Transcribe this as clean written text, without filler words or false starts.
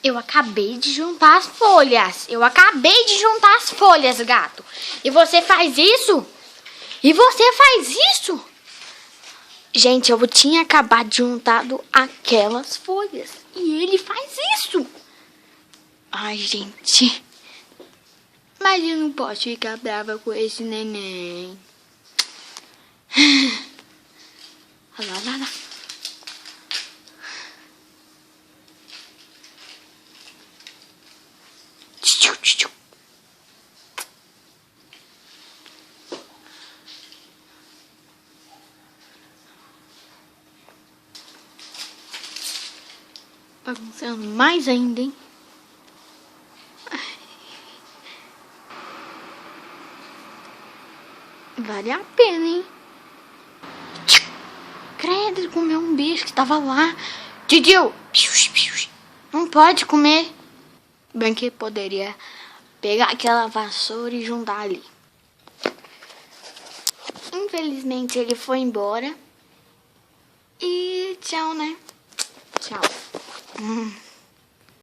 Eu acabei de juntar as folhas. Eu acabei de juntar as folhas, gato. E você faz isso? E você faz isso? Gente, eu tinha acabado de juntar aquelas folhas. E ele faz isso. Ai, gente. Mas eu não posso ficar brava com esse neném. Olha lá, olha lá. Bagunçando mais ainda, hein? Vale a pena, hein? Credo, ele comeu um bicho que tava lá. Tio, não pode comer. Bem que poderia pegar aquela vassoura e juntar ali. Infelizmente ele foi embora. E tchau, né? Tchau.